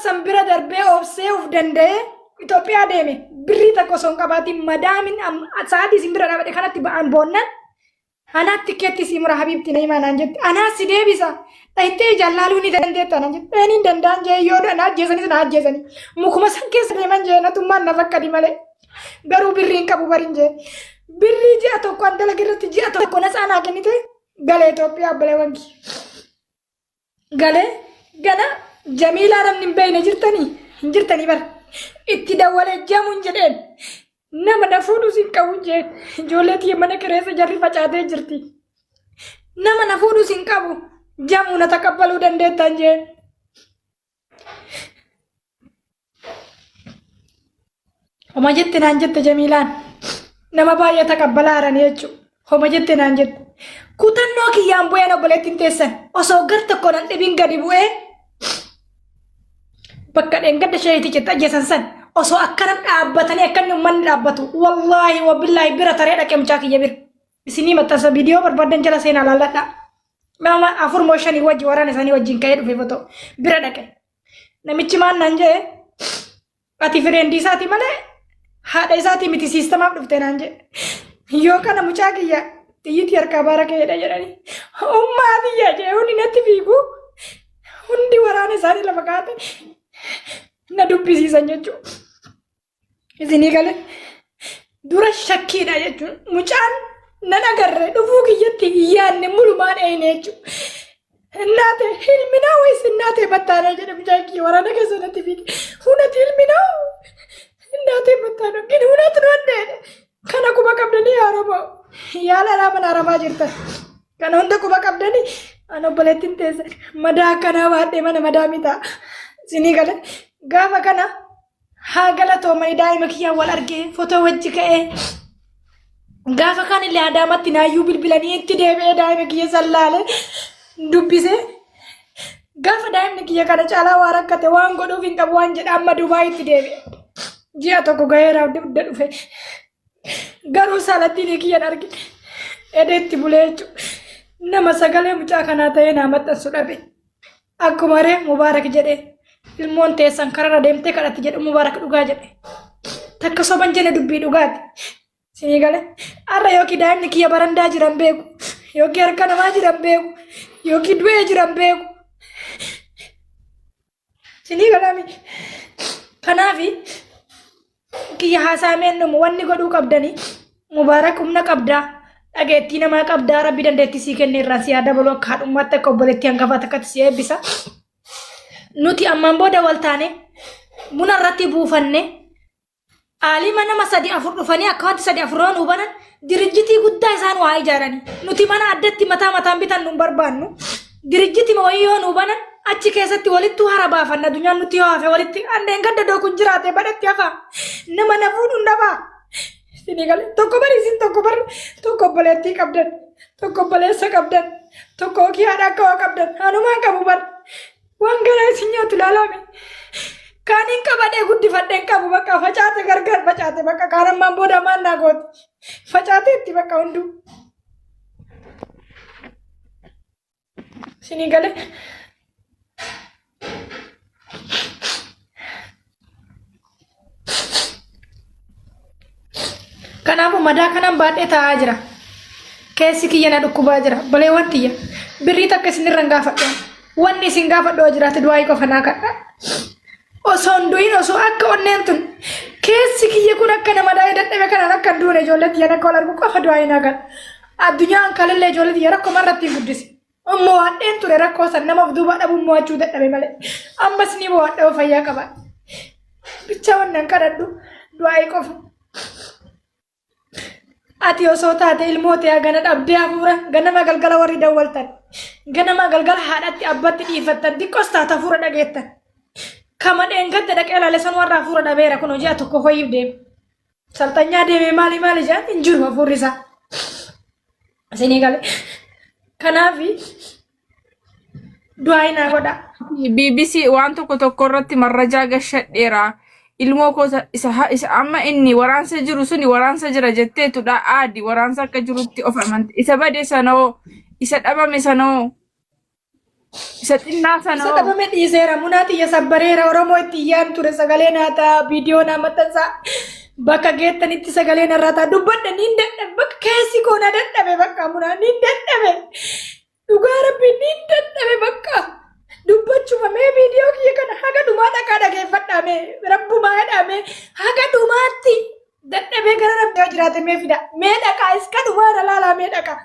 sambira darbee obsee of danda'ee Itoophiyaa deeme birrii tokko son qabaatiin madaamin sa'aatii simbira dhaabate kanatti ba'an boonnan anaa tikkeetti simura habiibti na himanaan jette anaa si deebisa dhayitee jallaaluu ni dandeetta nan jette eenin danda'an jee yoo na ajjeesanis na ajjeesanii mukuma san keessa deeman jee natummaan na fakkadi malee garuu birriin qabu barin jee birrii ji'a tokko an dalagirratti ji'a tokko na saanaa kennite galee Itoophiyaa abbalee wanki galee gana Jamiilaa namni hin beekne jirtanii bar itti dawwalee jamuun jedheen nama na fuudhu sin qabu jeen ijoolleetii mana kireessa jarri facaatee jirti nama na fuudhu sin qabu jamuu na taqabbaluu dandeettan jeen homa jette naan jette Jamiilaan nama baay'ee taqabbalaaraan jechuu homa jette naan jette kutannoo kiyyaan bu'een obboleettiin teessan osoo gar tokko nan dhibin gadi bu'ee bakka dheengadda shayitii jette ajjeesan san osoo akkanan dhaabbatanii akkanni ummanni dhaabbatu wallaahi wabillaahi bira taree dhaqee mucaa kiyya bira isinii maxxansa viidiyoo barbaadan jala seenaa laalladha nama 4 moo 5 wajji waraana isaanii wajjin ka'ee dhufe foto bira dhaqe namichi maan naan jee ati fireendii isaati malee haadha isaati miti siistamaaf dhufte naan jee yoo kana mucaa kiyya tiyyiti harkaa baara ka'eedha jedhanii ummaa biyya jee hundi natti fiigu hundi waraana isaanii lafa kaa'ate na dubbisiisan jechuun isinii galee dura shakkiidha jechuun mucaan nan agarre dhufuu kiyyatti yaanne mulumaan eeyne jechuun እናቴ ህልምና ወይስ እናቴ መታ ነው ጀደም ጃኪ ወራነ ከሰነቲ ፊት ሁነት ህልምና እናቴ መታ ነው ግን ሁነት ነው እንደ ከነ ኩባ ቀብደኒ ያረባ ያላ ራመና አረባ ጅርተ ከነ እንደ ኩባ ቀብደኒ አነ በለቲን ተዘ መዳ ከና ባደ መነ መዳሚታ ሲኒ ገለ ጋፋ ከና ሃገለቶ መይዳይ መኪያ ወላርጌ ፎቶ ወጅ ከኤ ጋፋ ካን ለአዳማት ናዩ ቢልቢለኒ እንት ደበ ዳይ መኪያ ሰላለ dubbise gafa daa'imni kiyya kana caalaa waa rakkate waan godhuuf hin qabu waan jedha amma Dubaayitti deebi'e ji'a tokko gaheera hunda dhufe garuu salattiin kiyyan argine edeetti bulee jechuudha nama sagalee mucaa kanaa ta'ee naa maxxansu dhabe akkuma ree Mubaarak jedhe ilmoon teessan kararra deemtee kadhatti jedhu Mubaarak dhugaa jedhe takka soban jenne dubbii dhugaati sinii gale arra yookiin daa'imni kiyya barandaa jiran beeku yookiin harka namaa jiran beeku yookiin du'ee jiran beeku sinii galami kanaafi kiyya haasaameen numu wanni godhuu qabdanii Mubaarak humna qabdaa dhageettii namaa qabdaa rabbi dandeettii sii kenne irraa si yaada baloo akka haadhummaatti akka obboleettii hangafaa takkatti si eebbisa nuti ammaan booda wal taane buna irratti buufanne aalima nama 3-4 dhufanii akka wanti 3-4 nuu banan dirijjitii guddaa isaan waa ijaaranii nuti mana addatti mataan bitan nu barbaannu dirijjiti wayyoo nu banan achi keessatti walitti harabaafanna addunyaan nuti yoo hafe walitti andeen gadda dookun jiraate badatti hafa nama na fuudhuun dhabaa sinii gale tokko bariisin tokko obboleettii qabdan tokko obboleessa qabdan tokko kiyaadha akka waa qabdan hanumaan qabu bar waan garaa isin nyaatu ilaalame kaaniin qabadhee guddifadheen qabu bakka facaate gargar facaate bakka kaanammaan booda maan naa gooti facaate itti bakka hunduu sinii gale kanaafu madaa kanan baadhee taa'aa jira keessi kiyya na dhukkubaa jira balee wantiyya birrii takka isinirra hin gaafadhu wanni isin gaafadhoo jiraate du'aa qofa naa kadha osoo du'in osoo akka onneen tun keessi kiyya kun akka nama daa'ee dadhabe kanaan akka duune ijoolleetti yana akka wal argu qofa du'aa naa kadha addunyaan kalillee ijoolleetti yana rakkoo marratti hin guddise ammoo hadheen ture rakkoo san namaaf duuba dhabuun mo'achuu dadhabe malee ammas ni mo'adhoo fayyaa qaba bicha wannan kadhadhu du'aa qofa ati osoo taate ilmootee gana dhabdee hafuura ganama galgala warri dawwaltan ganama galgala haadhatti abbatti dhiifattan xiqqoos taata hafuura dhageettan kama dheengadda dhaqee laale san warra hafuura dhabeera kun hojii tokko hoyiif deeme salxanyaa deeme maali jedhan hin jiru hafuurri isaa isinii gale kanaafi du'aa naa godha BBC waan tokko irratti marrajaa gashadheera ilmoo koota isa amma inni waraansa jiru suni waraansa jira jetteetudha aadi waraansa akka jirutti of amante isa bade sanoo isa dhabame sanoo xinnaa sana Isa dhabame dhiiseera munaati ya sabbareera Oromoo itti iyyaan ture sagalee naataa viidiyoo naamatansaa bakka geettanitti sagalee narrataa dubbadha niin dadhabe bakka keessi koo na dadhabe bakka munaa niin dadhabe dhugaa rabbi niin dadhabe bakka dubbachuma mee viidiyoo kiyya kana haga dhumaa dhaqaa dhageeffadhaame rabbumaa jedhame haga dhumaatti dadhabee gara rabbii jiraate mee fida mee dhaqaa iska dhumaa na laalaa mee dhaqaa.